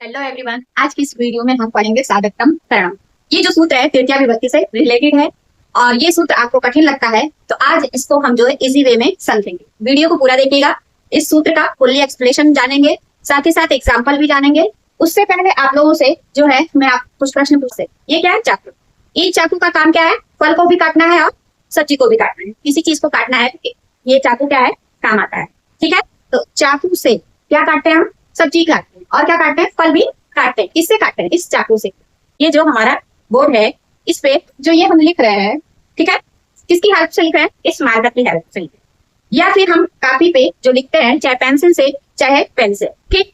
Hello everyone, आज की इस वीडियो में हम पढ़ेंगे साधकतम करणम। ये जो सूत्र है तृतीया विभक्ति से रिलेटेड है और ये सूत्र आपको कठिन लगता है तो आज इसको हम जो है इजी वे में समझेंगे। वीडियो को पूरा देखिएगा, इस सूत्र का फुल्ली एक्सप्लेनेशन जानेंगे, साथ ही साथ एग्जाम्पल भी जानेंगे। उससे पहले आप लोगों से जो है मैं आप कुछ प्रश्न पूछते। ये क्या है? चाकू। ये चाकू का काम क्या है? फल को भी काटना है और सब्जी को भी काटना है, किसी चीज को काटना है, ये चाकू क्या है? काम आता है। ठीक है, तो चाकू से क्या काटते हैं हम? सब्जी काटते हैं। और क्या काटते हैं? फल भी काटते हैं। किससे काटते हैं? इस चाकू से। ये जो हमारा बोर्ड है इस पे जो ये हम लिख रहे हैं, ठीक है, किसकी हेल्प से लिख रहे हैं? इस मार्कर की हेल्प से लिख रहे हैं। या फिर हम कापी पे जो लिखते हैं, चाहे पेंसिल से चाहे पेन से, ठीक,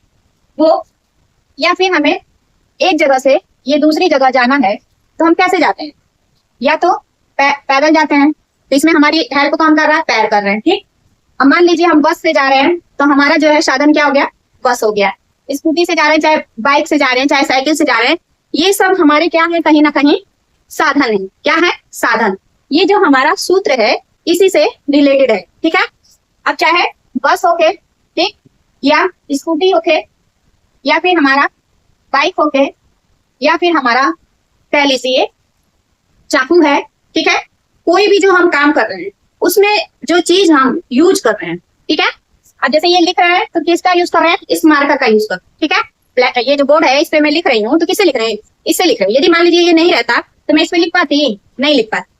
वो। या फिर हमें एक जगह से ये दूसरी जगह जाना है तो हम कैसे जाते हैं? या तो पैदल जाते हैं, तो इसमें हमारी हेल्प कौन कर रहा है? पैर कर रहे हैं। ठीक, अब मान लीजिए हम बस से जा रहे हैं तो हमारा जो है साधन क्या हो गया? बस हो गया। स्कूटी से जा रहे हैं, चाहे बाइक से जा रहे हैं, चाहे साइकिल से जा रहे हैं, ये सब हमारे क्या है? कहीं ना कहीं साधन है। क्या है? साधन। ये जो हमारा सूत्र है इसी से रिलेटेड है। ठीक है, अब चाहे बस होके, ठीक, या स्कूटी होके, या फिर हमारा बाइक होके, या फिर हमारा कह लीजिए चाकू है, ठीक है, कोई भी जो हम काम कर रहे हैं उसमें जो चीज हम यूज कर रहे हैं, ठीक है। अब जैसे ये लिख रहे हैं तो किसका यूज कर रहे हैं? इस मार्कर का यूज कर, ठीक है। ये जो बोर्ड है इस पे मैं लिख रही हूँ तो किससे लिख रहे हैं? इससे लिख रहे हैं। यदि मान लीजिए ये नहीं रहता तो मैं इस पे लिख पाती? नहीं लिख पाती।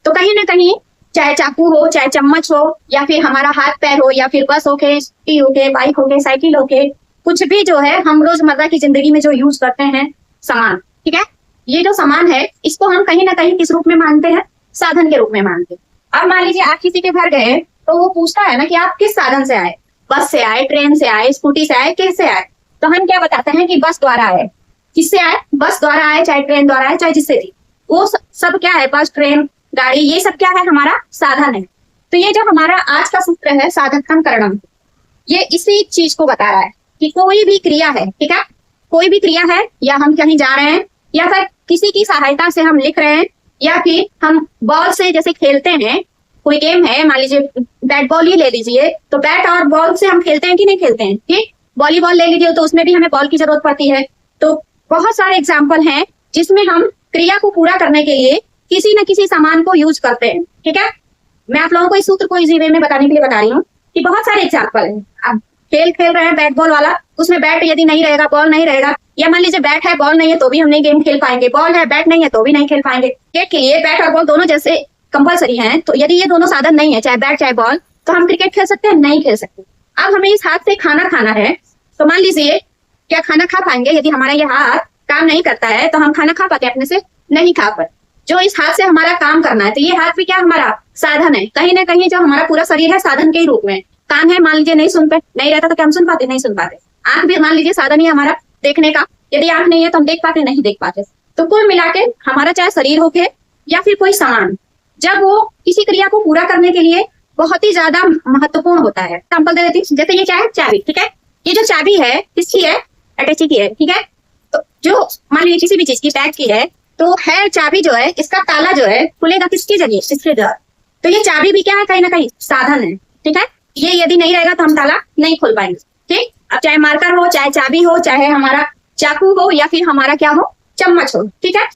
तो कहीं ना कहीं चाहे चाकू हो, चाहे चम्मच हो, या फिर हमारा हाथ पैर हो, या फिर बस होके, स्कूटी होके, बाइक होके, साइकिल होके, कुछ भी जो है हम रोजमर्रा की जिंदगी में जो यूज करते हैं सामान, ठीक है, ये जो सामान है इसको हम कहीं ना कहीं किस रूप में मानते हैं? साधन के रूप में मानते हैं। अब मान लीजिए आप किसी के घर गए तो वो पूछता है ना कि आप किस साधन से आए? बस से आए, ट्रेन से आए, स्कूटी से आए, किससे आए? तो हम क्या बताते हैं कि बस द्वारा आए। किससे आए? बस द्वारा आए, चाहे ट्रेन द्वारा आए, चाहे जिससे भी, वो सब क्या है? बस, ट्रेन, गाड़ी, ये सब क्या है? हमारा साधन है। तो ये जो हमारा आज का सूत्र है साधकतम करणम, ये इसी चीज को बता रहा है कि कोई भी क्रिया है, ठीक है, कोई भी क्रिया है, या हम कहीं जा रहे हैं, या फिर किसी की सहायता से हम लिख रहे हैं, या फिर हम बॉल से जैसे खेलते हैं, कोई गेम है, मान लीजिए बैट बॉल ही ले लीजिए, तो बैट और बॉल से हम खेलते हैं कि नहीं खेलते हैं? ठीक, वॉलीबॉल ले लीजिए तो उसमें भी हमें बॉल की जरूरत पड़ती है। तो बहुत सारे एग्जाम्पल हैं जिसमें हम क्रिया को पूरा करने के लिए किसी न किसी सामान को यूज करते हैं। ठीक है, मैं आप लोगों को इस सूत्र को इजी वे में बताने के लिए बता रही हूँ कि बहुत सारे एग्जाम्पल है। अब खेल रहे हैं बैट बॉल वाला, उसमें बैट यदि नहीं रहेगा, बॉल नहीं रहेगा, या मान लीजिए बैट है बॉल नहीं है तो भी हम नहीं गेम खेल पाएंगे, बॉल है बैट नहीं है तो भी नहीं खेल पाएंगे। क्रिकेट के लिए बैट और बॉल दोनों जैसे कंपलसरी हैं, तो यदि ये दोनों साधन नहीं है, चाहे बैट चाहे बॉल, तो हम क्रिकेट खेल सकते हैं? नहीं खेल सकते। अब हमें इस हाथ से खाना खाना है तो मान लीजिए क्या खाना खा पाएंगे? यदि हमारा ये हाथ काम नहीं करता है तो हम खाना खा पाते? अपने से नहीं खा पाते। जो इस हाथ से हमारा काम करना है, तो ये हाथ भी क्या हमारा साधन है। कहीं ना कहीं जो हमारा पूरा शरीर है साधन के ही रूप में। कान है, मान लीजिए नहीं सुन पे, नहीं रहता तो क्या हम सुन पाते? नहीं सुन पाते। आंख भी मान लीजिए साधन ही हमारा देखने का, यदि आंख नहीं है तो हम देख पाते? नहीं देख पाते। तो कुल मिला के हमारा चाहे शरीर होके या फिर कोई सामान, जब वो किसी क्रिया को पूरा करने के लिए बहुत ही ज्यादा महत्वपूर्ण होता है। एग्जाम्पल दे देती हूँ, जैसे ये क्या है? चाबी। ठीक है, ये जो चाबी है किसकी है? अटैची की है। ठीक है, तो जो मान लीजिए किसी भी चीज की, टैग की है, तो है चाबी जो है, इसका ताला जो है खुलेगा किसके जरिए? इसके द्वारा। तो ये चाबी भी क्या है? कहीं ना कहीं साधन है। ठीक है, ये यदि नहीं रहेगा तो हम ताला नहीं खोल पाएंगे। ठीक, अब चाहे मार्कर हो, चाहे चाबी हो, चाहे हमारा चाकू हो, या फिर हमारा क्या हो? चम्मच हो। ठीक है,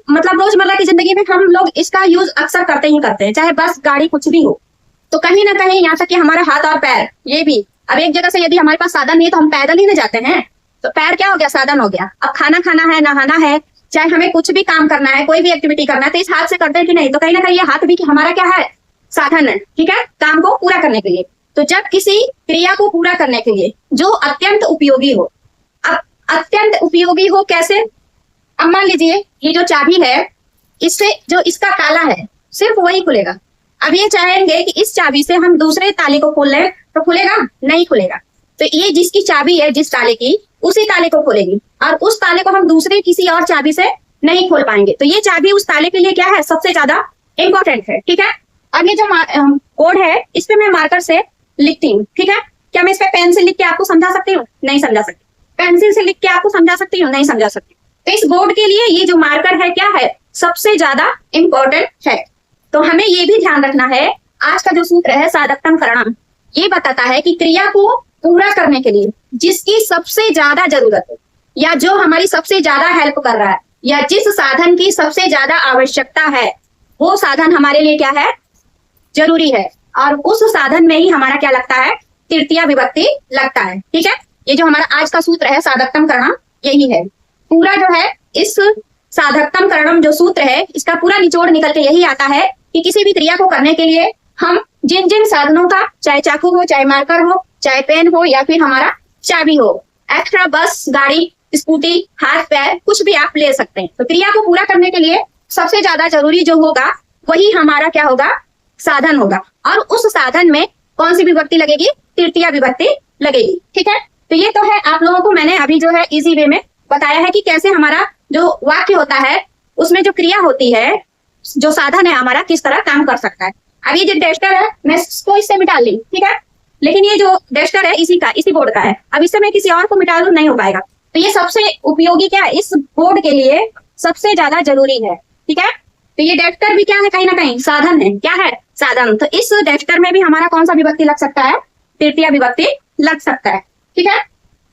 मतलब रोजमर्रा की जिंदगी में हम लोग इसका यूज अक्सर करते ही करते हैं, चाहे बस, गाड़ी, कुछ भी हो। तो कहीं ना कहीं यहाँ तक कि हमारा हाथ और पैर, ये भी, अब एक जगह से यदि हमारे पास साधन नहीं तो हम पैदल ही ना जाते हैं, तो पैर क्या हो गया? साधन हो गया। अब खाना खाना है, नहाना है, चाहे हमें कुछ भी काम करना है, कोई भी एक्टिविटी करना है, तो इस हाथ से करते हैं कि नहीं? तो कहीं ना कहीं ये हाथ भी हमारा क्या है? साधन है। ठीक है, काम को पूरा करने के लिए। तो जब किसी क्रिया को पूरा करने के लिए जो अत्यंत उपयोगी हो, अब अत्यंत उपयोगी हो कैसे? अब मान लीजिए ये जो चाबी है, इससे जो इसका ताला है सिर्फ वही खुलेगा। अब ये चाहेंगे कि इस चाबी से हम दूसरे ताले को खोल लें तो खुलेगा? नहीं खुलेगा। तो ये जिसकी चाबी है, जिस ताले की, उसी ताले को खोलेगी, और उस ताले को हम दूसरे किसी और चाबी से नहीं खोल पाएंगे। तो ये चाबी उस ताले के लिए क्या है? सबसे ज्यादा इंपॉर्टेंट है। ठीक है, अब ये जो कोड है इस पे मैं मार्कर से लिखती हूँ। ठीक है, क्या मैं इस पे पेन से लिख के आपको समझा सकती हूँ? नहीं समझा सकती। पेंसिल से लिख के आपको समझा सकती हूँ? नहीं समझा सकती। तो इस बोर्ड के लिए ये जो मार्कर है क्या है? सबसे ज्यादा इंपॉर्टेंट है। तो हमें ये भी ध्यान रखना है, आज का जो सूत्र है साधकतम करणम, ये बताता है कि क्रिया को पूरा करने के लिए जिसकी सबसे ज्यादा जरूरत है, या जो हमारी सबसे ज्यादा हेल्प कर रहा है, या जिस साधन की सबसे ज्यादा आवश्यकता है, वो साधन हमारे लिए क्या है, जरूरी है। और उस साधन में ही हमारा क्या लगता है, तृतीया विभक्ति लगता है। ठीक है, ये जो हमारा आज का सूत्र है साधकतम करणम, यही है पूरा जो है। इस साधकतम करणम जो सूत्र है, इसका पूरा निचोड़ निकल के यही आता है कि किसी भी क्रिया को करने के लिए हम जिन जिन साधनों का, चाहे चाकू हो, चाहे मार्कर हो, चाहे पेन हो, या फिर हमारा चाबी हो, एक्स्ट्रा बस, गाड़ी, स्कूटी, हाथ पैर, कुछ भी आप ले सकते हैं। तो क्रिया को पूरा करने के लिए सबसे ज्यादा जरूरी जो होगा वही हमारा क्या होगा, साधन होगा। और उस साधन में कौन सी विभक्ति लगेगी, तृतीया विभक्ति लगेगी। ठीक है, तो ये तो है आप लोगों को मैंने अभी जो है इजी वे में बताया है कि कैसे हमारा जो वाक्य होता है उसमें जो क्रिया होती है, जो साधन है हमारा, किस तरह काम कर सकता है। अब ये जो डेस्टर है मैं इसको इससे मिटा ली, ठीक है, लेकिन ये जो डेस्टर है इसी बोर्ड का है। अब इससे मैं किसी और को मिटा लूं, नहीं हो पाएगा। तो ये सबसे उपयोगी क्या है, इस बोर्ड के लिए सबसे ज्यादा जरूरी है। ठीक है, तो ये डेस्टर भी क्या है, कहीं ना कहीं साधन है। क्या है, साधन। तो इस डेस्टर में भी हमारा कौन सा विभक्ति लग सकता है, तृतीया विभक्ति लग सकता है। ठीक है,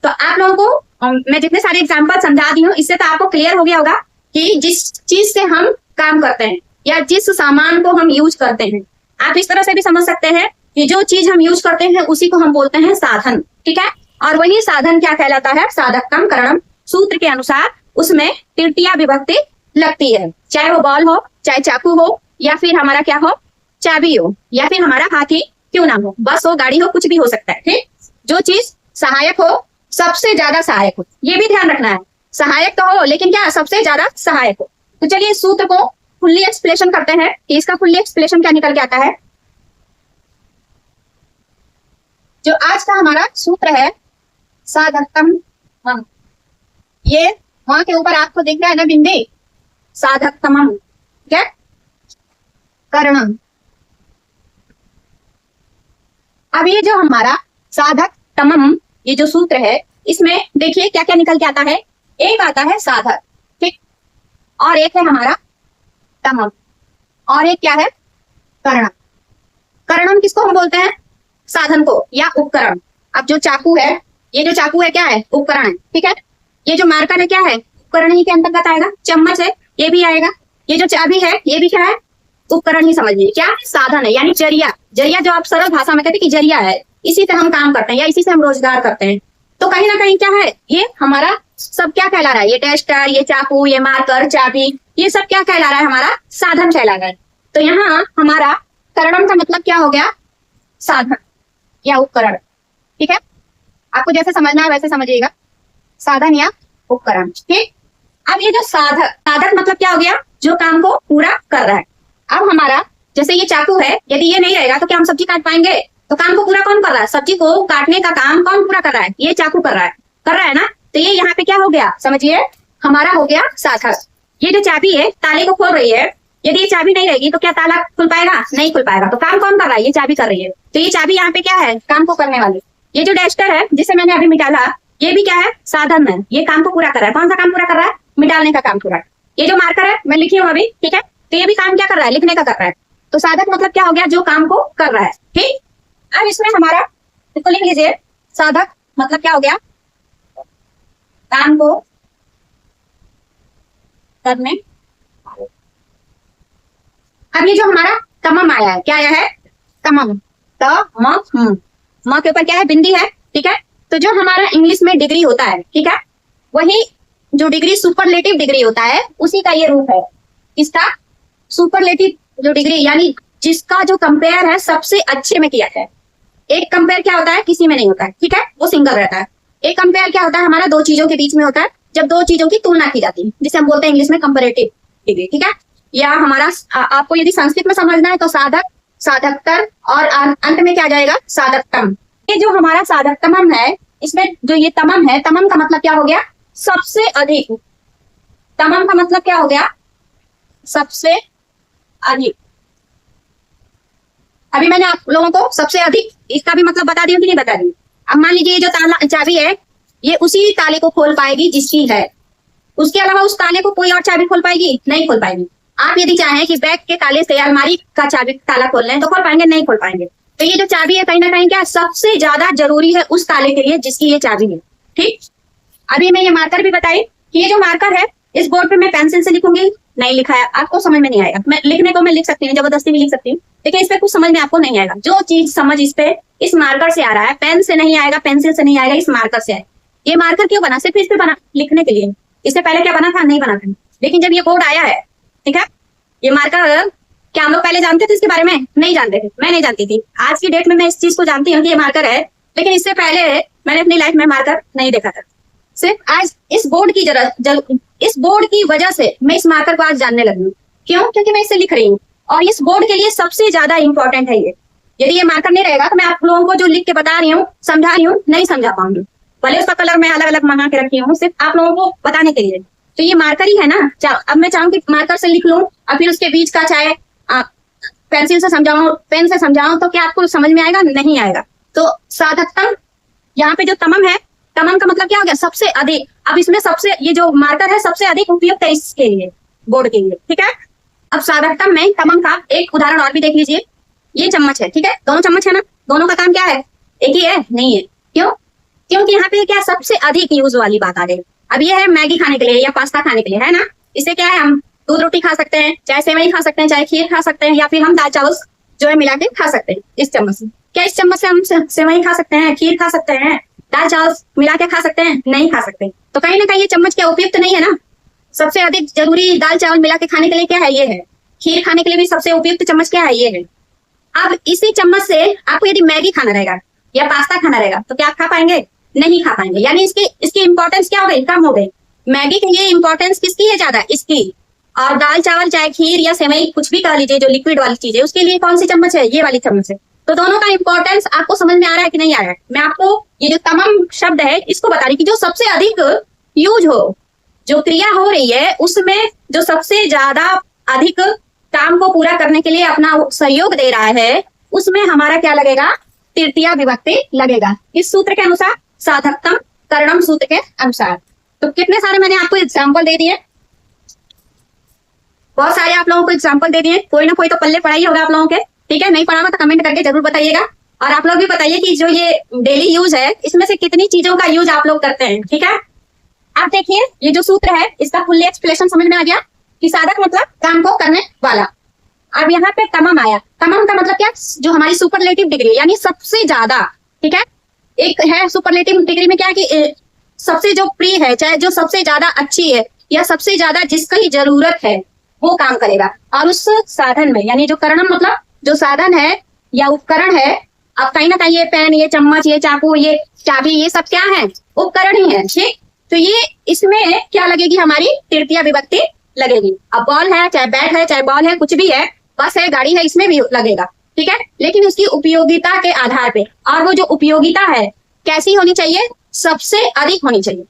तो आप लोगों को मैं जितने सारे एग्जाम्पल समझा दी हूँ, इससे तो आपको क्लियर हो गया होगा कि जिस चीज से हम काम करते हैं या जिस सामान को हम यूज करते हैं, आप इस तरह से भी समझ सकते हैं कि जो चीज हम यूज करते हैं उसी को हम बोलते हैं साधन। ठीक है, और वही साधन क्या कहलाता है, साधकतम करणम। सूत्र के अनुसार उसमें तृतीया विभक्ति लगती है, चाहे वो बॉल हो, चाहे चाकू हो, या फिर हमारा क्या हो, चाबी हो, या फिर हमारा हाथी क्यों ना हो, बस हो, गाड़ी हो, कुछ भी हो सकता है। ठीक, जो चीज सहायक हो, सबसे ज्यादा सहायक हो, ये भी ध्यान रखना है। सहायक तो हो लेकिन क्या, सबसे ज्यादा सहायक हो। तो चलिए इस सूत्र को फुल्ली एक्सप्लेनेशन करते हैं कि इसका फुल्ली एक्सप्लेनेशन क्या निकल के आता है। जो आज का हमारा सूत्र है साधकतम, ये वहां के ऊपर आपको दिख रहा है ना बिंदी, साधकतमम क्या करणम। अब ये जो हमारा साधकतमम ये जो सूत्र है, इसमें देखिए क्या क्या निकल के आता है। एक आता है साधक, ठीक, और एक है हमारा तमम, और एक क्या है, करणम। करणम किसको हम बोलते हैं, साधन को या उपकरण। अब जो चाकू है, ये जो चाकू है क्या है, उपकरण है। ठीक है, ये जो मार्कर है क्या है, उपकरण ही के अंतर्गत आएगा। चम्मच है, ये भी आएगा। ये जो चाबी है, ये भी क्या है, उपकरण ही समझिए। क्या, साधन है, यानी जरिया। जरिया जो आप सरल भाषा में कहते हैं कि जरिया है, इसी से हम काम करते हैं या इसी से हम रोजगार करते हैं। तो कहीं ना कहीं क्या है, ये हमारा सब क्या कहला रहा है, ये टेस्टर, ये चाकू, ये मार्कर, चाबी, ये सब क्या कहला रहा है, हमारा साधन कहला रहा है। तो यहाँ हमारा करणम का मतलब क्या हो गया, साधन या उपकरण। ठीक है, आपको जैसे समझना है वैसे समझिएगा, साधन या उपकरण। ठीक, अब ये जो साधक, साधक मतलब क्या हो गया, जो काम को पूरा कर रहा है। अब हमारा जैसे ये चाकू है, यदि ये नहीं रहेगा तो क्या हम सब्जी काट पाएंगे, तो काम को पूरा कौन कर रहा है, सब्जी को काटने का काम कौन पूरा कर रहा है, ये चाकू कर रहा है ना। तो ये यहाँ पे क्या हो गया, समझिए, हमारा हो गया साधक। ये जो चाबी है, ताले को खोल रही है, यदि ये चाबी नहीं रहेगी तो क्या ताला खुल पाएगा, नहीं खुल पाएगा। तो काम कौन कर रहा है, ये चाबी कर रही है। तो ये चाबी यहाँ पे क्या है, काम को करने वाली। ये जो डेस्टर है जिसे मैंने अभी मिटाला, ये भी क्या है, साधन है, ये काम को पूरा कर रहा है। कौन सा काम पूरा कर रहा है, मिटाने का काम पूरा। ये जो मार्कर है, मैं लिखी हूँ अभी, ठीक है, तो ये भी काम क्या कर रहा है, लिखने का कर रहा है। तो साधक मतलब क्या हो गया, जो काम को कर रहा है। ठीक, अब इसमें हमारा, इसको लिख लीजिए, साधक मतलब क्या हो गया, काम को करने। अब ये जो हमारा तमम आया है, क्या आया है, तमम, म के ऊपर क्या है, बिंदी है। ठीक है, तो जो हमारा इंग्लिश में डिग्री होता है, ठीक है, वही जो डिग्री सुपरलेटिव डिग्री होता है, उसी का ये रूप है। इसका सुपरलेटिव जो डिग्री, यानी जिसका जो कंपेयर है सबसे अच्छे में किया है। एक कंपेयर क्या होता है, किसी में नहीं होता है, ठीक है, वो सिंगल रहता है। एक कंपेयर क्या होता है, हमारा दो चीजों के बीच में होता है, जब दो चीजों की तुलना की जाती है, जिसे हम बोलते हैं इंग्लिश में कंपैरेटिव डिग्री। ठीक है, या हमारा आपको यदि संस्कृत में समझना है तो साधक, साधकतर, और अंत में क्या जाएगा, साधकतम। ये जो हमारा साधकतमम है, इसमें जो ये तमम है, तमम का मतलब क्या हो गया, सबसे अधिक। तमम का मतलब क्या हो गया, सबसे अधिक। अभी मैंने आप लोगों को सबसे अधिक इसका भी मतलब बता दी कि नहीं बता दी। अब मान लीजिए ये जो ताला चाबी है, ये उसी ताले को खोल पाएगी जिसकी है, उसके अलावा उस ताले को कोई और चाबी खोल पाएगी, नहीं खोल पाएगी। आप यदि चाहें कि बैग के ताले से अलमारी का चाबी ताला खोल लें तो खोल पाएंगे, नहीं खोल पाएंगे। तो ये जो चाबी है कहीं ना कहीं क्या सबसे ज्यादा जरूरी है उस ताले के लिए जिसकी ये चाबी है। ठीक, अभी मैं ये मार्कर भी बताई कि ये जो मार्कर है इस बोर्ड पे मैं पेंसिल से लिखूंगी, नहीं लिखा है आपको समझ में नहीं आएगा। मैं लिखने को मैं लिख सकती हूँ, जबरदस्ती भी लिख सकती हूँ, लेकिन इस पे कुछ समझ में आपको नहीं आएगा। जो चीज समझ इस पे इस मार्कर से आ रहा है, पेन से नहीं आएगा, पेंसिल से नहीं आएगा, इस मार्कर से आएगा। ये मार्कर क्यों बना? सिर्फ इस पे बना लिखने के लिए। इससे पहले क्या बना था? नहीं बना था। लेकिन जब ये बोर्ड आया है, ठीक है, ये मार्कर क्या हम लोग पहले जानते थे इसके बारे में? नहीं जानते थे, मैं नहीं जानती थी। आज की डेट में मैं इस चीज को जानती हूँ कि ये मार्कर है, लेकिन इससे पहले मैंने अपनी लाइफ में मार्कर नहीं देखा था। सिर्फ आज इस बोर्ड की इस बोर्ड की वजह से मैं इस मार्कर को आज जानने लगी हूँ। क्यों? क्योंकि मैं इससे लिख रही हूँ और इस बोर्ड के लिए सबसे ज्यादा इंपॉर्टेंट है ये। यदि ये मार्कर नहीं रहेगा तो मैं आप लोगों को जो लिख के बता रही हूँ, समझा रही हूँ, नहीं समझा पाऊंगी। भले उसका कलर मैं अलग अलग मंगा के रखी हूँ सिर्फ आप लोगों को बताने के लिए। तो ये मार्कर ही है ना। अब मैं चाहूँ कि मार्कर से लिख लूँ और फिर उसके बीच का चाहे पेंसिल से समझाऊं, पेन से समझाऊं, तो क्या आपको समझ में आएगा? नहीं आएगा। तो साधकतम, यहाँ पे जो तमम है, तमम का मतलब क्या हो गया? सबसे अधिक। अब इसमें सबसे, ये जो मार्कर है सबसे अधिक उपयुक्त है इसके लिए, बोर्ड के लिए, ठीक है। अब साधकतम में तमम का एक उदाहरण और भी देख लीजिए। ये चम्मच है, ठीक है, दोनों चम्मच है ना, दोनों का काम क्या है? एक ही है? नहीं है। क्यों? क्योंकि यहाँ पे क्या सबसे अधिक यूज वाली बात आ गई। अब ये है मैगी खाने के लिए या पास्ता खाने के लिए, है ना। इससे क्या है, हम दूध रोटी खा सकते हैं, चाहे सेवई खा सकते हैं, चाहे खीर खा सकते हैं, या फिर हम दाल चावल जो है मिला के खा सकते हैं इस चम्मच से। क्या इस चम्मच से हम सेवई खा सकते हैं, खीर खा सकते हैं, दाल चावल मिला के खा सकते हैं? नहीं खा सकते। तो कहीं ना कहीं ये चम्मच क्या उपयुक्त नहीं है ना। सबसे अधिक जरूरी दाल चावल मिला के खाने के लिए क्या है? ये है। खीर खाने के लिए भी सबसे उपयुक्त चम्मच क्या है? ये है। अब इसी चम्मच से आपको यदि मैगी खाना रहेगा या पास्ता खाना रहेगा तो क्या आप खा पाएंगे? नहीं खा पाएंगे। यानी इसकी इंपॉर्टेंस क्या हो गई? कम हो गई। मैगी के लिए इंपॉर्टेंस किसकी है ज्यादा? इसकी। और दाल चावल चाहे खीर या सेवई कुछ भी कह लीजिए, जो लिक्विड वाली चीज है, उसके लिए कौन सी चम्मच है? ये वाली चम्मच है। तो दोनों का इंपॉर्टेंस आपको समझ में आ रहा है कि नहीं आ रहा है? मैं आपको ये जो तमाम शब्द है इसको बता रही कि जो सबसे अधिक यूज हो, जो क्रिया हो रही है, उसमें जो सबसे ज्यादा अधिक काम को पूरा करने के लिए अपना सहयोग दे रहा है, उसमें हमारा क्या लगेगा? तृतीया विभक्ति लगेगा। इस सूत्र के अनुसार, साधकतम करणम सूत्र के अनुसार। तो कितने सारे मैंने आपको एग्जाम्पल दे दिए, बहुत सारे आप लोगों को एग्जाम्पल दे दिए। कोई ना कोई तो पल्ले पढ़ाई होगा आप लोगों के, ठीक है। नहीं पढ़ा होगा तो कमेंट करके जरूर बताइएगा। और आप लोग भी बताइए कि जो ये डेली यूज है इसमें से कितनी चीजों का यूज आप लोग करते हैं, ठीक है। आप देखिए ये जो सूत्र है इसका फुल एक्सप्लेनेशन समझ में आ गया कि साधक मतलब काम को करने वाला। अब यहाँ पे तमाम आया। तमाम का मतलब क्या? जो हमारी सुपरलेटिव डिग्री, यानी सबसे ज्यादा, ठीक है। एक है सुपरलेटिव डिग्री में क्या है कि सबसे जो प्रिय है, चाहे जो सबसे ज्यादा अच्छी है, या सबसे ज्यादा जिसकी जरूरत है वो काम करेगा। और उस साधन में, यानी जो करणम मतलब जो साधन है या उपकरण है, अब कहीं ना कहीं ये पेन, ये चम्मच, ये चाकू, ये चाबी, ये सब क्या है? उपकरण ही है, ठीक। तो ये इसमें क्या लगेगी? हमारी तृतीया विभक्ति लगेगी। अब बॉल है, चाहे बैट है, चाहे बॉल है, कुछ भी है, बस है, गाड़ी है, इसमें भी लगेगा, ठीक है। लेकिन उसकी उपयोगिता के आधार पे, और वो जो उपयोगिता है कैसी होनी चाहिए? सबसे अधिक होनी चाहिए।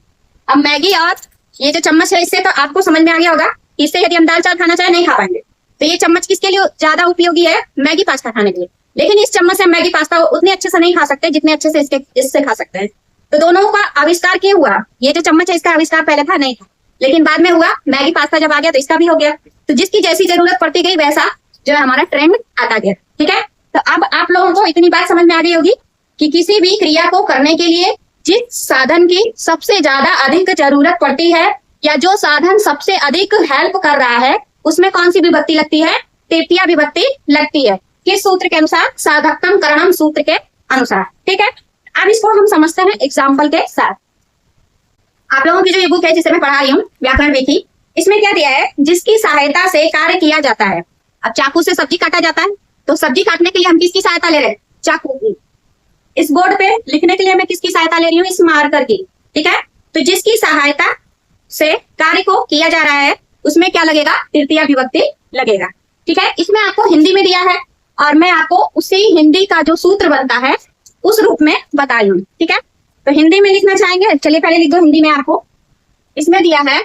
अब मैगी और ये जो चम्मच है, इससे तो आपको समझ में आ गया होगा, इससे यदि हम दाल चावल खाना चाहे नहीं खा पाएंगे। तो ये चम्मच किसके लिए ज्यादा उपयोगी है? मैगी पास्ता खाने के लिए। लेकिन इस चम्मच से मैगी पास्ता उतने अच्छे से नहीं खा सकते जितने अच्छे से इससे खा सकते हैं। तो दोनों का आविष्कार क्यों हुआ? ये जो चम्मच है इसका आविष्कार पहले था? नहीं था, लेकिन बाद में हुआ। मैगी पास्ता जब आ गया तो इसका भी हो गया। तो जिसकी जैसी जरूरत पड़ती गई वैसा जो है हमारा ट्रेंड आता गया, ठीक है। तो अब आप लोगों को इतनी बात समझ में आ गई होगी कि किसी भी क्रिया को करने के लिए जिस साधन की सबसे ज्यादा अधिक जरूरत पड़ती है, या जो साधन सबसे अधिक हेल्प कर रहा है, उसमें कौन सी विभक्ति लगती है? तृतीया विभक्ति लगती है। किस सूत्र के अनुसार? साधकतम करणम सूत्र के अनुसार, ठीक है। अब इसको हम समझते हैं एग्जाम्पल के साथ। आप लोगों की जो ये बुक है जिसे मैं पढ़ा रही हूँ, व्याकरण विधि, इसमें क्या दिया है? जिसकी सहायता से कार्य किया जाता है। अब चाकू से सब्जी काटा जाता है, तो सब्जी काटने के लिए हम किसकी सहायता ले रहे हैं? चाकू की। इस बोर्ड पे लिखने के लिए मैं किसकी सहायता ले रही हूँ? इस मार्कर की, ठीक है। तो जिसकी सहायता से कार्य को किया जा रहा है उसमें क्या लगेगा? तृतीया विभक्ति लगेगा, ठीक है। इसमें आपको हिंदी में दिया है और मैं आपको उसी हिंदी का जो सूत्र बनता है उस रूप में बता रही हूँ, ठीक है। तो हिंदी में लिखना चाहेंगे? चलिए पहले लिख दो हिंदी में। आपको इसमें दिया है,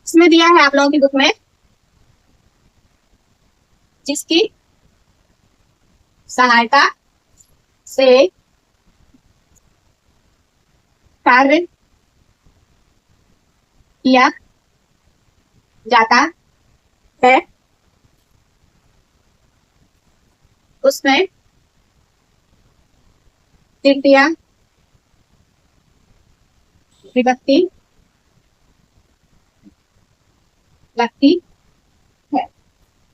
इसमें दिया है आप लोगों की बुक में, जिसकी सहायता से कार्य किया जाता है उसमें तृतीया विभक्ति लगती है।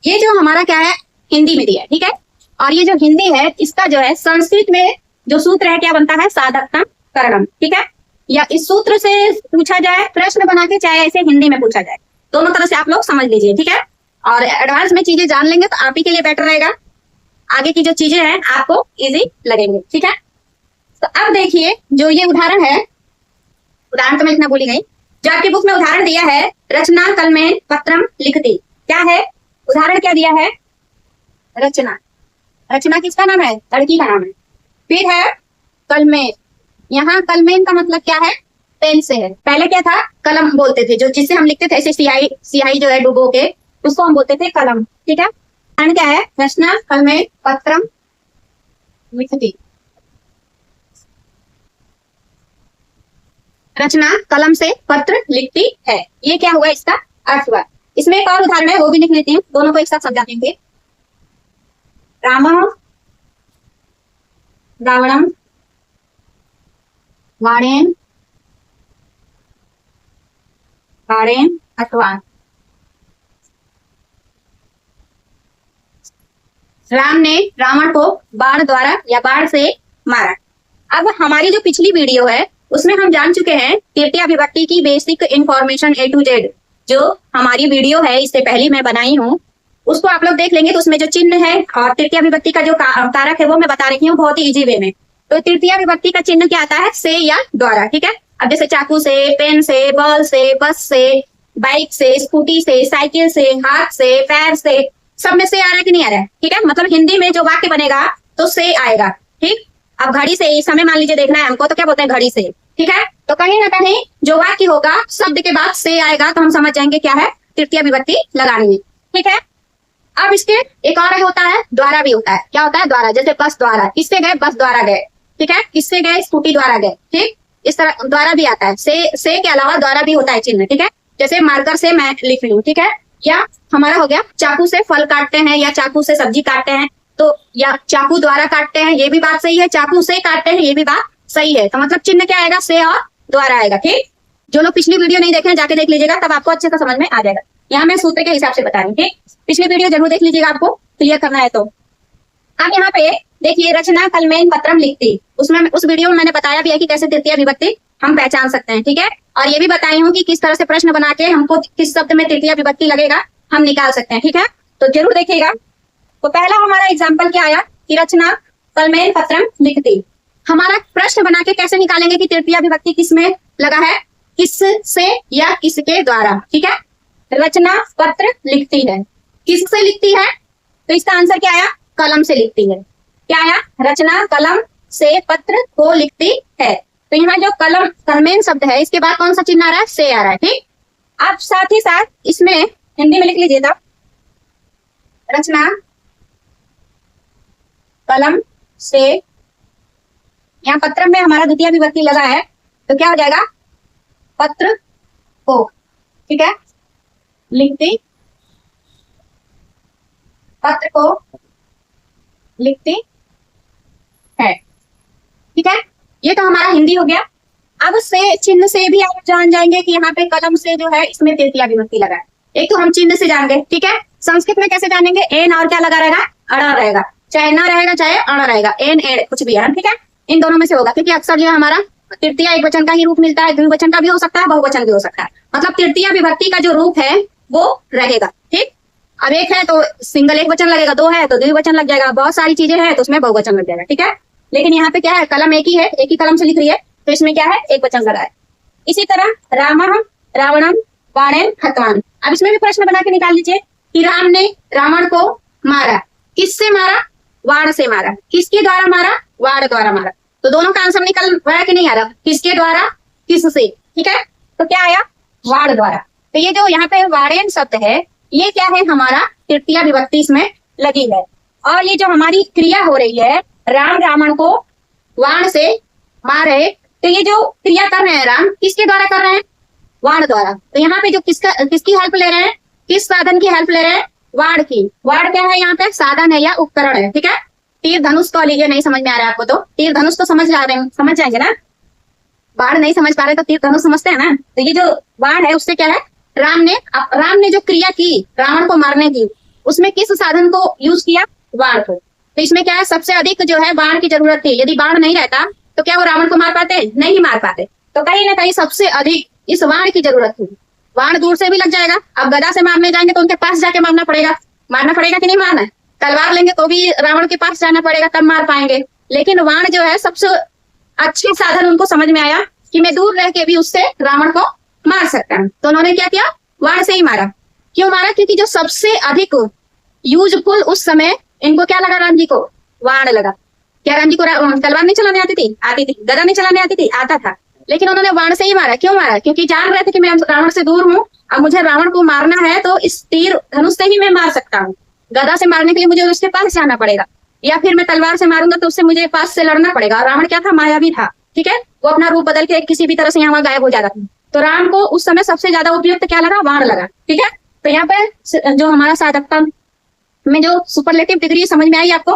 ये जो हमारा क्या है, हिंदी में दिया है, ठीक है। और ये जो हिंदी है इसका जो है संस्कृत में जो सूत्र है क्या बनता है, साधकता करणम, ठीक है। या इस सूत्र से पूछा जाए प्रश्न बना के, चाहे ऐसे हिंदी में पूछा जाए, दोनों तरह से आप लोग समझ लीजिए, ठीक है। और एडवांस में चीजें जान लेंगे तो आप ही के लिए बेटर रहेगा, आगे की जो चीजें हैं आपको इजी लगेंगे, ठीक है। तो अब देखिए जो ये उदाहरण है, उदाहरण तो मैं इतना भूल गई, जो आपकी बुक में उदाहरण दिया है, रचना कलमेन पत्रम लिखती, क्या है उदाहरण, क्या दिया है, रचना। रचना किसका नाम है, लड़की का नाम है। फिर है कलमेन, यहाँ कलमेन का मतलब क्या है, पेन से है। पहले क्या था, कलम बोलते थे, जो जिससे हम लिखते थे, ऐसे सियाही सियाही जो है डुबो के, उसको हम बोलते थे कलम, ठीक है। एंड क्या है, रचना कलमेन पत्रम लिखती। रचना कलम से पत्र लिखती है, ये क्या हुआ, इसका अर्थ हुआ। इसमें एक और उदाहरण है, वो भी लिख लेती हूँ, दोनों को एक साथ समझा देंगे। रामः रावणम वाणेन बाणेन अथवा। राम ने रावण को बाण द्वारा या बाण से मारा। अब हमारी जो पिछली वीडियो है उसमें हम जान चुके हैं तृतीया विभक्ति की basic information A to Z, जो हमारी वीडियो है इससे पहले मैं बनाई हूँ, उसको आप लोग देख लेंगे तो उसमें जो चिन्ह है और तृतीया विभक्ति का जो कारक है वो मैं बता रही हूँ बहुत ही इजी वे में। तो तृतीया विभक्ति का चिन्ह क्या आता है, से या द्वारा, ठीक है। अब जैसे चाकू से, पेन से, बॉल से, बस से, बाइक से, स्कूटी से, साइकिल से, हाथ से, पैर से, सब में से आ रहा है कि नहीं आ रहा है, ठीक है। मतलब हिंदी में जो वाक्य बनेगा तो से आएगा, ठीक। अब घड़ी से इस समय मान लीजिए देखना है हमको, तो क्या बोलते हैं, घड़ी से, ठीक है। तो कहीं ना कहीं जो वाक्य होगा शब्द के बाद से आएगा तो हम समझ जाएंगे क्या है, तृतीया विभक्ति लगानी है, ठीक है। अब इसके एक और होता है, द्वारा भी होता है। क्या होता है, द्वारा, जैसे बस द्वारा, किससे गए, बस द्वारा गए, ठीक है। किससे गए, स्कूटी द्वारा गए, ठीक। इस तरह द्वारा भी आता है, से के अलावा द्वारा भी होता है चिन्ह, ठीक है। जैसे मार्कर से मैं लिख रही हूँ, ठीक है। या हमारा हो गया चाकू से फल काटते हैं या चाकू से सब्जी काटते हैं, तो या चाकू द्वारा काटते हैं, ये भी बात सही है। चाकू से काटते हैं, ये भी बात सही है। तो मतलब चिन्ह क्या आएगा, से और द्वारा आएगा, ठीक। जो लोग पिछली वीडियो नहीं देखे हैं जाके देख लीजिएगा, तब आपको अच्छे से समझ में आ जाएगा। यहाँ मैं सूत्र के हिसाब से बता रही हूँ, ठीक। पिछली वीडियो जरूर देख लीजिएगा, आपको क्लियर करना है तो। अब यहाँ पे देखिए, रचना कलमेन पत्रम लिखती, उसमें उस वीडियो में मैंने बताया भी है कि कैसे तृतीया विभक्ति हम पहचान सकते हैं, ठीक है। और ये भी बताई हूँ कि किस तरह से प्रश्न बना के हमको किस शब्द में तृतीया विभक्ति लगेगा हम निकाल सकते हैं, ठीक है। तो जरूर देखिएगा। तो पहला हमारा एग्जाम्पल क्या आया कि रचना कलमेन पत्रम लिखती। हमारा प्रश्न बना के कैसे निकालेंगे कि तृतीया विभक्ति किस में लगा है, किस से या किसके द्वारा, ठीक है। रचना पत्र लिखती है, किससे लिखती है, तो इसका आंसर क्या आया, कलम से लिखती है। क्या आया, रचना कलम से पत्र को लिखती है। तो यहाँ जो कलम कलमेन शब्द है इसके बाद कौन सा चिन्ह आ रहा है, से आ रहा है, ठीक। अब साथ ही साथ इसमें हिंदी में लिख लीजिए, तब रचना कलम से, यहाँ पत्र में हमारा द्वितीय विभक्ति लगा है तो क्या हो जाएगा, पत्र को, ठीक है, लिखती, पत्र को लिखती है, ठीक है। ये तो हमारा हिंदी हो गया। अब से चिन्ह से भी आप जान जाएंगे कि यहाँ पे कलम से जो है इसमें तृतीया विभक्ति लगा है। एक तो हम चिन्ह से जान गए, ठीक है। संस्कृत में कैसे जानेंगे, एन और क्या लगा रहेगा, अड़ा रहेगा, चाहे ना रहेगा चाहे अड़ा रहेगा, एन एड कुछ भी है, ठीक है। इन दोनों में से होगा, क्योंकि अक्सर जो है हमारा तृतीया एक वचन का ही रूप मिलता है, द्विवचन का भी हो सकता है, बहुवचन भी हो सकता है। मतलब तृतीया विभक्ति का जो रूप है वो रहेगा, ठीक। अब एक है तो सिंगल एक वचन लगेगा, दो है तो द्विवचन लग जाएगा, बहुत सारी चीजें हैं तो उसमें बहुवचन लग जाएगा, ठीक है। लेकिन यहाँ पे क्या है, कलम एक ही है, एक ही कलम से लिख रही है तो इसमें क्या है, एक वचन लगा है। इसी तरह रामः रावणम बाणेन हतवान। अब इसमें भी प्रश्न बना के निकाल लीजिए कि राम ने रावण को मारा, किससे मारा, वाण से मारा। किसके द्वारा मारा, वाण द्वारा मारा। तो दोनों का आंसर निकल रहा है कि नहीं आ रहा, किसके द्वारा किससे, ठीक है। तो क्या आया, वाण द्वारा। तो ये जो यहाँ पे वाणेन शब्द है ये क्या है, हमारा तृतीया विभक्ति इसमें लगी है। और ये जो हमारी क्रिया हो रही है, राम रावण को वाण से मारे, तो ये जो क्रिया कर रहे हैं राम किसके द्वारा कर रहे हैं, वाण द्वारा। तो यहाँ पे जो किसकी हेल्प ले रहे हैं, किस साधन की हेल्प ले रहे हैं, वाण की। वाण क्या है, यहाँ पे साधन है या उपकरण है, ठीक है। तीर धनुष कह लीजिए, नहीं समझ में आ रहा है आपको तो तीर धनुष तो समझ जा रहे हैं, समझ जाएंगे ना। बाण नहीं समझ पा रहे तो तीर धनुष समझते हैं ना। तो ये जो बाण है उससे क्या है, राम ने जो क्रिया की रावण को मारने की, उसमें किस साधन को यूज किया, बाण को। तो इसमें क्या है, सबसे अधिक जो है बाण की जरूरत थी। यदि बाण नहीं रहता तो क्या वो रावण को मार पाते, नहीं मार पाते। तो कहीं ना कहीं सबसे अधिक इस बाण की जरूरत थी। बाण दूर से भी लग जाएगा, अब गदा से मारने जाएंगे तो उनके पास जाके मारना पड़ेगा कि नहीं मारना है। तलवार लेंगे तो भी रावण के पास जाना पड़ेगा तब मार पाएंगे। लेकिन बाण जो है सबसे अच्छी साधन उनको समझ में आया कि मैं दूर रह के भी उससे रावण को मार सकता हूँ। तो उन्होंने क्या किया, बाण से ही मारा। क्यों मारा, क्योंकि जो सबसे अधिक यूजफुल उस समय इनको क्या लगा, राम जी को बाण लगा। क्या राम जी को तलवार नहीं चलाने आती थी, गदा नहीं चलाने आती थी, आता था, लेकिन उन्होंने बाण से ही मारा। क्यों मारा, क्योंकि जान रहे थे कि मैं रावण से दूर हूँ, अब मुझे रावण को मारना है तो इस तीर धनुष से ही मैं मार सकता हूँ। गदा से मारने के लिए मुझे उसके पास जाना पड़ेगा, या फिर मैं तलवार से मारूंगा तो उससे मुझे पास से लड़ना पड़ेगा। रावण क्या था, मायावी था, ठीक है, वो अपना रूप बदल के किसी भी तरह से यहाँ गायब हो जाता था। तो राम को उस समय सबसे ज्यादा उपयुक्त क्या लगा, बाण लगा, ठीक है। तो यहाँ पे जो हमारा साधकता में जो सुपरलेटिव डिग्री समझ में आई आपको।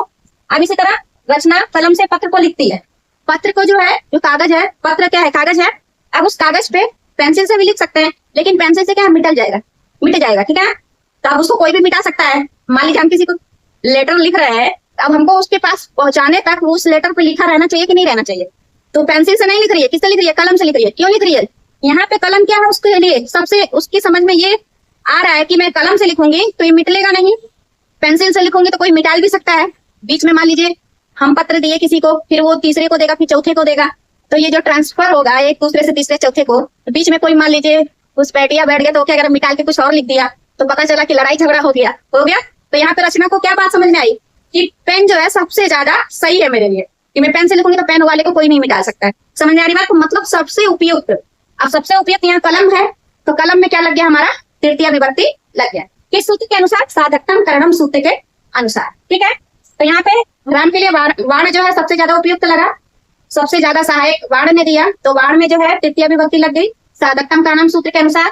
अब इसी तरह रचना कलम से पत्र को लिखती है। पत्र को जो है, जो कागज है, पत्र क्या है, कागज है। अब उस कागज पे पेंसिल से भी लिख सकते हैं, लेकिन पेंसिल से क्या मिट जाएगा, ठीक है। तो अब उसको कोई भी मिटा सकता है। मान लीजिए हम किसी को लेटर लिख रहे हैं, अब हमको उसके पास पहुंचाने तक उस लेटर पे लिखा रहना चाहिए कि नहीं रहना चाहिए। तो पेंसिल से नहीं लिख रही है, किससे लिख रही है, कलम से लिख रही है। क्यों लिख रही है, यहाँ पे कलम क्या है उसके लिए सबसे उसकी समझ में ये आ रहा है कि मैं कलम से लिखूंगी तो ये मिटलेगा नहीं, पेंसिल से लिखूंगी तो कोई मिटाल भी सकता है। बीच में मान लीजिए हम पत्र दिए किसी को, फिर वो तीसरे को देगा, फिर चौथे को देगा, तो ये जो ट्रांसफर होगा एक दूसरे से तीसरे चौथे को, तो बीच में कोई मान लीजिए उस बैठिया बैठ गया तो क्या, अगर मिटाल के कुछ और लिख दिया तो पता चला कि लड़ाई झगड़ा हो गया। तो यहाँ पे रचना को क्या बात समझ में आई कि पेन जो है सबसे ज्यादा सही है मेरे लिए, कि मैं पेन से लिखूंगी तो पेन वाले को कोई नहीं मिटा सकता है। समझ में आ रही बात, मतलब सबसे उपयुक्त। अब सबसे उपयुक्त यहाँ कलम है, तो कलम में क्या लग गया, हमारा तृतीय विभक्ति लग गया। किस सूत्र के अनुसार, साधकतम करणम सूत्र के अनुसार, ठीक है। तो यहाँ पे राम के लिए बाण जो है सबसे ज्यादा उपयुक्त लगा, सबसे ज्यादा सहायक बाण ने दिया, तो बाण में जो है तृतीय विभक्ति लग गई साधकतम करणम सूत्र के अनुसार।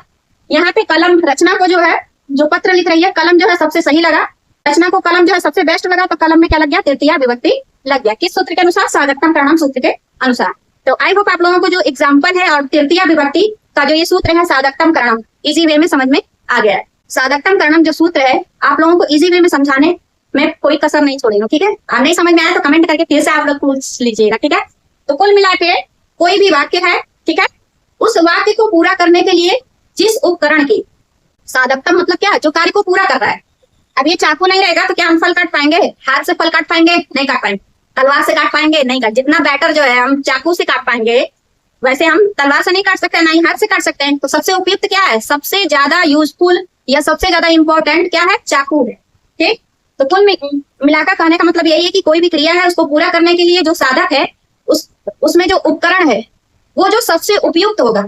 यहाँ पे कलम, रचना को जो है, जो पत्र लिख रही है, कलम जो है सबसे सही लगा, रचना को कलम जो है सबसे बेस्ट लगा, तो कलम में क्या लग गया, तृतीय विभक्ति लग गया। किस सूत्र के अनुसार, साधकतम करणम सूत्र के अनुसार। तो आई होप आप लोगों को जो एग्जाम्पल है और तृतीय विभक्ति का जो ये सूत्र है साधकतम करणम, इजी वे में समझ में आ गया है। साधकतम करणम जो सूत्र है आप लोगों को इजी वे में समझाने में कोई कसर नहीं छोड़ेगा, ठीक है। और नहीं समझ में आया तो कमेंट करके फिर से आप लोग पूछ लीजिएगा, ठीक है। तो कुल मिला के कोई भी वाक्य है, ठीक है, उस वाक्य को पूरा करने के लिए जिस उपकरण की, साधकतम मतलब क्या, जो कार्य को पूरा कर रहा है। अब ये चाकू नहीं रहेगा तो क्या हम फल काट पाएंगे, हाथ से फल काट पाएंगे, नहीं काट पाएंगे। तलवार से काट पाएंगे, नहीं काट। जितना बैटर जो है हम चाकू से काट पाएंगे, वैसे हम तलवार से नहीं काट सकते, ना ही हाथ से काट सकते हैं। तो सबसे उपयुक्त क्या है, सबसे ज्यादा यूजफुल या सबसे ज्यादा इंपॉर्टेंट क्या है, चाकू है, ठीक। तो कुल मिलाकर कहने का मतलब यही है कि कोई भी क्रिया है उसको पूरा करने के लिए जो साधक है, उसमें जो उपकरण है वो जो सबसे उपयुक्त होगा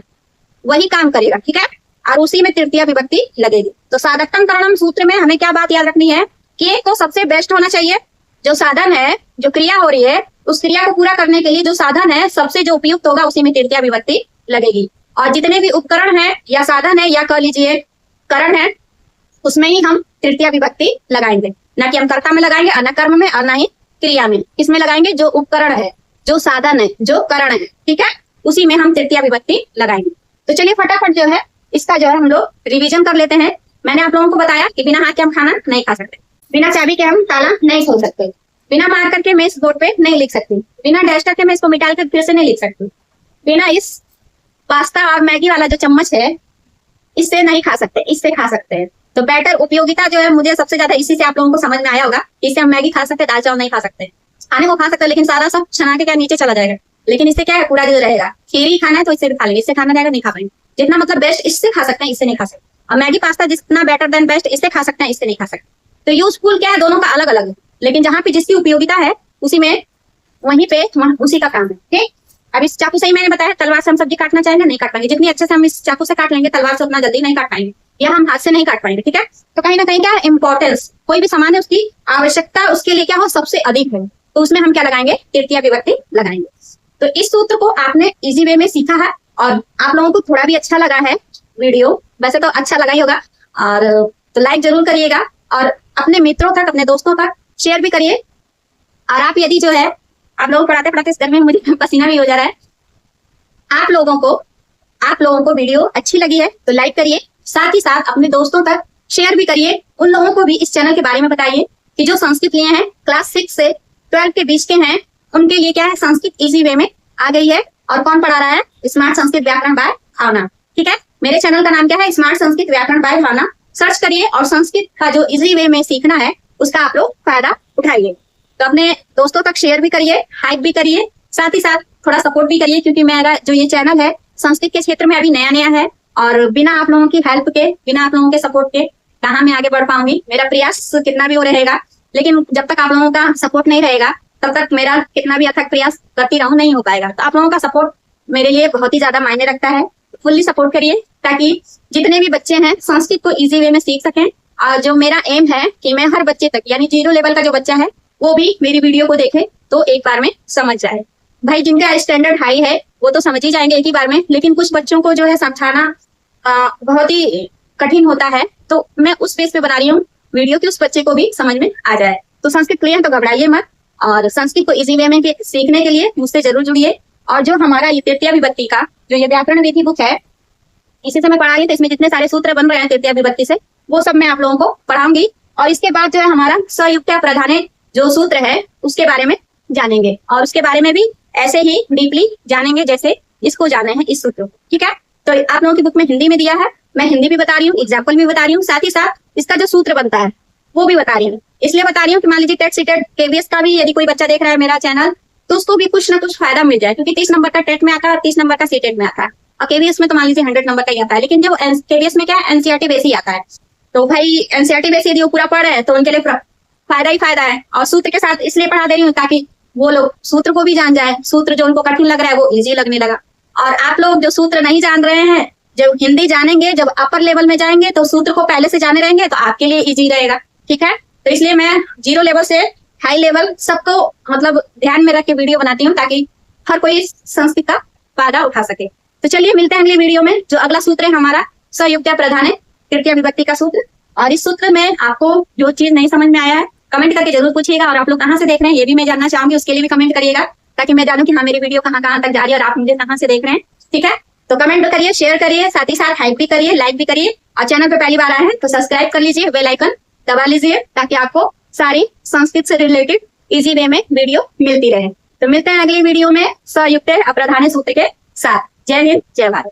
वही काम करेगा, ठीक है। और उसी में तृतीय विभक्ति लगेगी। तो साधकतम करणम सूत्र में हमें क्या बात याद रखनी है कि एक तो सबसे बेस्ट होना चाहिए, जो साधन है, जो क्रिया हो रही है, उस क्रिया को पूरा करने के लिए जो साधन है सबसे जो उपयुक्त होगा उसी में तृतीय विभक्ति लगेगी। और जितने भी उपकरण है या साधन है या कह लीजिए करण है, उसमें ही हम तृतीय विभक्ति लगाएंगे, ना कि हम कर्ता में लगाएंगे और न कर्म में और ना ही क्रिया में। इसमें लगाएंगे जो उपकरण है, जो साधन है, जो करण है, ठीक है, उसी में हम तृतीय विभक्ति लगाएंगे। तो चलिए फटाफट जो है इसका जो है हम लोग रिवीजन कर लेते हैं। मैंने आप लोगों को बताया कि बिना हाथ के हम खाना नहीं खा सकते, बिना चाबी के हम ताला नहीं खोल सकते, बिना मार करके मैं इस बोर्ड पे नहीं लिख सकती, बिना डस्टर के मैं इसको मिटाल कर फिर से नहीं लिख सकती, बिना इस पास्ता और मैगी वाला जो चम्मच है इससे नहीं खा सकते, इससे खा सकते हैं। तो बेटर उपयोगिता जो है मुझे सबसे ज्यादा इसी से आप लोगों को समझ में आया होगा। इससे हम मैगी खा सकते, दाल चावल नहीं खा सकते। खाने को खा सकते लेकिन सारा सब छना के क्या नीचे चला जाएगा, लेकिन इससे क्या है पूरा जो रहेगा। खीर ही खाना है तो इससे भी खा लेंगे, इससे खाना जाएगा नहीं खा पाएंगे। जितना मतलब बेस्ट इससे खा सकते हैं, इससे नहीं खा सकते। और मैगी पास्ता जितना बेटर देन बेस्ट इससे खा सकते हैं, इससे नहीं खा सकते। तो यूजफुल क्या है, दोनों का अलग अलग है, लेकिन जहां पे जिसकी उपयोगिता है उसी में वहीं पे उसी का काम है, ठीक। अब इस चाकू से ही मैंने बताया, तलवार से हम सब्जी काटना चाहेंगे नहीं काट पाएंगे, जितनी अच्छे से हम इस चाकू से काट लेंगे तलवार से उतना जल्दी नहीं काट पाएंगे, या हम हाथ से नहीं काट पाएंगे, ठीक है। तो कहीं ना कहीं क्या है, इंपॉर्टेंस, कोई भी सामान है उसकी आवश्यकता उसके लिए क्या हो सबसे अधिक है, तो उसमें हम क्या लगाएंगे, तृतीय विभक्ति लगाएंगे। तो इस सूत्र को आपने इजी वे में सीखा है और आप लोगों को थोड़ा भी अच्छा लगा है वीडियो, वैसे तो अच्छा लगा ही होगा, और तो लाइक जरूर करिएगा और अपने मित्रों तक, अपने दोस्तों तक शेयर भी करिए। और आप यदि जो है आप लोग पढ़ाते पढ़ाते इस गर्मी में मुझे पसीना भी हो जा रहा है, आप लोगों को वीडियो अच्छी लगी है तो लाइक करिए, साथ ही साथ अपने दोस्तों तक शेयर भी करिए। उन लोगों को भी इस चैनल के बारे में बताइए कि जो संस्कृत लिए हैं क्लास 6 से 12 के बीच के हैं, उनके लिए क्या है संस्कृत इजी वे में आ गई है। और कौन पढ़ा रहा है? स्मार्ट संस्कृत व्याकरण बाय भावना। ठीक है, मेरे चैनल का नाम क्या है? स्मार्ट संस्कृत व्याकरण बाय भावना। सर्च करिए और संस्कृत का जो इजी वे में सीखना है उसका आप लोग फायदा उठाइए। तो अपने दोस्तों तक शेयर भी करिए, हाइप भी करिए, साथ ही साथ थोड़ा सपोर्ट भी करिए, क्योंकि मेरा जो ये चैनल है संस्कृत के क्षेत्र में अभी नया नया है और बिना आप लोगों की हेल्प के, बिना आप लोगों के सपोर्ट के कहाँ मैं आगे बढ़ पाऊंगी। मेरा प्रयास कितना भी वो रहेगा, लेकिन जब तक आप लोगों का सपोर्ट नहीं रहेगा तब तक मेरा कितना भी अथक प्रयास करती रहूं नहीं हो पाएगा। तो आप लोगों का सपोर्ट मेरे लिए बहुत ही ज्यादा मायने रखता है। फुल्ली सपोर्ट करिए ताकि जितने भी बच्चे हैं संस्कृत को इजी वे में सीख सकें। और जो मेरा एम है कि मैं हर बच्चे तक, यानी 0 लेवल का जो बच्चा है वो भी मेरी वीडियो को देखे तो एक बार में समझ जाए। भाई जिनका स्टैंडर्ड हाई है वो तो समझ ही जाएंगे एक ही बार में, लेकिन कुछ बच्चों को जो है समझाना बहुत ही कठिन होता है, तो मैं उस बेस पे बना रही हूँ वीडियो कि उस बच्चे को भी समझ में आ जाए। तो संस्कृत के लिए तो घबराइए मत, और संस्कृत को इजी वे में सीखने के लिए मुझसे जरूर जुड़िए। और जो हमारा ये तृतीया विभक्ति का जो ये व्याकरण विधि बुक है, इसी से मैं पढ़ा रही हूँ, तो इसमें जितने सारे सूत्र बन रहे हैं तृतीया विभक्ति से वो सब मैं आप लोगों को पढ़ाऊंगी। और इसके बाद जो है हमारा संयुक्ता प्रधाने जो सूत्र है उसके बारे में जानेंगे, और उसके बारे में भी ऐसे ही डीपली जानेंगे जैसे इसको जाने हैं इस सूत्र को। ठीक है, तो आप लोगों की बुक में हिंदी में दिया है, मैं हिंदी भी बता रही हूँ, एग्जाम्पल भी बता रही हूँ, साथ ही साथ इसका जो सूत्र बनता है वो भी बता रही हूँ। इसलिए बता रही हूँ कि मान लीजिए टेट सीटेट केवीएस का भी यदि कोई बच्चा देख रहा है मेरा चैनल, तो उसको भी कुछ ना कुछ फायदा मिल जाए, क्योंकि 30 नंबर का टेट में आता है और 30 नंबर का सीटेट में आता है, और केवीएस में तो मान लीजिए 100 नंबर का ही आता है। लेकिन जब केवीएस में क्या है, एनसीईआरटी बेस ही आता है, तो भाई एनसीईआरटी बेस यदि वो पूरा पढ़ रहे हैं तो उनके लिए फायदा ही फायदा है। और सूत्र के साथ इसलिए पढ़ा दे रही हूँ ताकि वो लोग सूत्र को भी जान जाए, सूत्र जो उनको कठिन लग रहा है वो इजी लगने लगा। और आप लोग जो सूत्र नहीं जान रहे हैं, जब हिंदी जानेंगे, जब अपर लेवल में जाएंगे तो सूत्र को पहले से जाने रहेंगे तो आपके लिए इजी रहेगा। ठीक है, तो इसलिए मैं 0 लेवल से हाई लेवल सबको मतलब ध्यान में रख के वीडियो बनाती हूँ ताकि हर कोई संस्कृत का फायदा उठा सके। तो चलिए मिलते हैं अगली वीडियो में। जो अगला सूत्र है हमारा संयुक्ता प्रधाने तृतीया विभक्ति का सूत्र, और इस सूत्र में आपको जो चीज नहीं समझ में आया है कमेंट करके जरूर पूछिएगा, और आप लोग कहाँ से देख रहे हैं ये भी मैं जानना चाहूंगी, उसके लिए भी कमेंट करिएगा ताकि मैं जानूं कि हाँ मेरी वीडियो कहाँ कहाँ तक जा रही है और आप मुझे कहाँ से देख रहे हैं। ठीक है, तो कमेंट करिए, शेयर करिए, साथ ही साथ हाइप भी करिए, लाइक भी करिए, और चैनल पे पहली बार आए हैं तो सब्सक्राइब कर लीजिए, बेल आइकन दबा लीजिए ताकि आपको सारी संस्कृत से रिलेटेड इजी वे में वीडियो मिलती रहे। तो मिलते हैं अगली वीडियो में संयुक्त अप्रधाने सूत्र के साथ। जय हिंद, जय भारत।